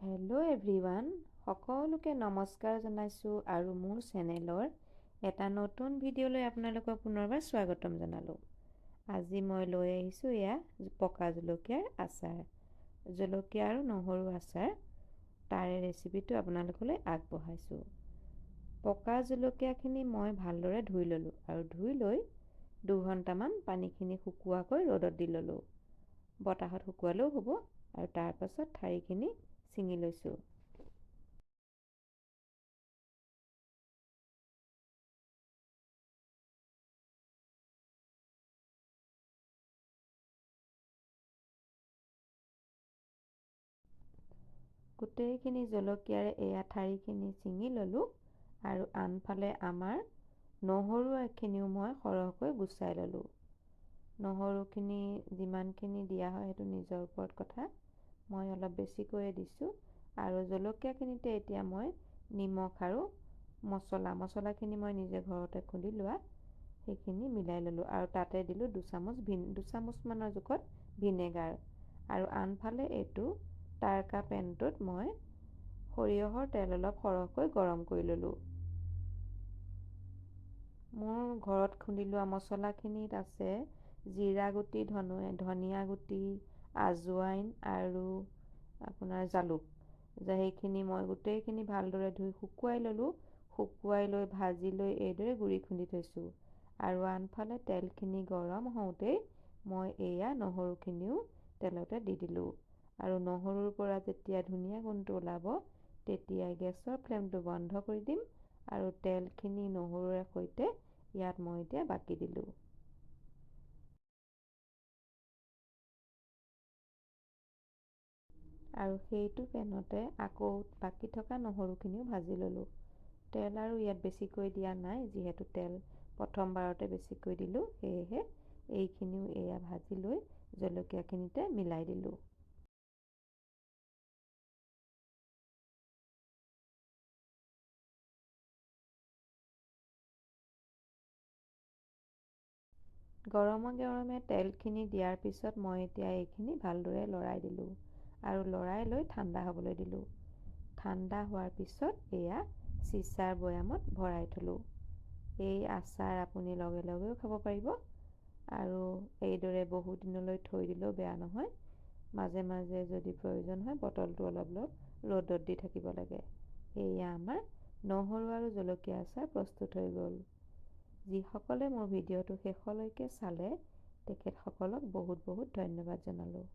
Hello' everyone, সকলোকে নমস্কাৰ জনাইছোঁ আৰু মোৰ চেনেলৰ এটা নতুন ভিডিঅ'লৈ আপোনালোকক পুনৰবাৰ স্বাগতম জনালোঁ। আজি মই লৈ আহিছোঁ এয়া পকা জলকীয়াৰ আচাৰ, জলকীয়া আৰু নহৰু আচাৰ। তাৰে ৰেচিপিটো আপোনালোকলৈ আগবঢ়াইছোঁ। পকা জলকীয়াখিনি মই ভালদৰে ধুই ল'লোঁ আৰু ধুই লৈ 2 ঘণ্টামান পানীখিনি শুকুৱাকৈ ৰ'দত দি ল'লোঁ। বতাহত শুকুৱালেও হ'ব। আৰু তাৰ পাছত ঠাৰিখিনি ছিঙি লৈছোঁ। গোটেইখিনি জলকীয়াৰে এয়া ঠাৰিখিনি ছিঙি ল'লোঁ আৰু আনফালে আমাৰ নহৰু এখিনিও মই সৰহকৈ গুচাই ল'লোঁ। নহৰুখিনি যিমানখিনি দিয়া হয় সেইটো নিজৰ ওপৰত কথা। মই অলপ বেছিকৈয়ে দিছোঁ আৰু জলকীয়াখিনিতে এতিয়া মই নিমখ আৰু মছলাখিনি মই নিজে ঘৰতে খুন্দি লোৱা সেইখিনি মিলাই ল'লোঁ আৰু তাতে দিলোঁ 2 চামুচমানৰ জোখত ভিনেগাৰ। আৰু আনফালে এইটো টাৰ্কা পেনটোত মই সৰিয়হৰ তেল অলপ সৰহকৈ গৰম কৰি ল'লোঁ। মোৰ ঘৰত খুন্দি লোৱা মছলাখিনিত আছে জিৰা গুটি, ধনিয়া গুটি, আজৱাইন আৰু আপোনাৰ জালুক। সেইখিনি মই গোটেইখিনি ভালদৰে ধুই শুকুৱাই ল'লোঁ। শুকুৱাই লৈ ভাজি লৈ এইদৰে গুড়ি খুন্দি থৈছোঁ। আৰু আনফালে তেলখিনি গৰম হওঁতেই মই এয়া নহৰুখিনিও তেলতে দি দিলোঁ। আৰু নহৰুৰ পৰা যেতিয়া ধুনীয়া গোন্ধটো ওলাব তেতিয়াই গেছৰ ফ্লেমটো বন্ধ কৰি দিম আৰু তেলখিনি নহৰুৰে সৈতে ইয়াত মই এতিয়া বাকি দিলোঁ। আৰু সেইটো পেনতে আকৌ বাকি থকা নহৰুখিনিও ভাজি ল'লোঁ। তেল আৰু ইয়াত বেছিকৈ দিয়া নাই, যিহেতু তেল প্ৰথমবাৰতে বেছিকৈ দিলোঁ, সেয়েহে এইখিনিও এয়া ভাজি লৈ জলকীয়াখিনিতে মিলাই দিলোঁ। গৰমে গৰমে তেলখিনি দিয়াৰ পিছত মই এতিয়া এইখিনি ভালদৰে লৰাই দিলোঁ আৰু লৰাই লৈ ঠাণ্ডা হ'বলৈ দিলোঁ। ঠাণ্ডা হোৱাৰ পিছত এয়া চিচাৰ বৈয়ামত ভৰাই থলোঁ। এই আচাৰ আপুনি লগে লগেও খাব পাৰিব আৰু এইদৰে বহু দিনলৈ থৈ দিলেও বেয়া নহয়। মাজে মাজে যদি প্ৰয়োজন হয় বটলটো অলপ ৰ'দত দি থাকিব লাগে। এয়া আমাৰ নহৰু আৰু জলকীয়া আচাৰ প্ৰস্তুত হৈ গ'ল। যিসকলে মোৰ ভিডিঅ'টো শেষলৈকে চালে তেখেতসকলক বহুত বহুত ধন্যবাদ জনালোঁ।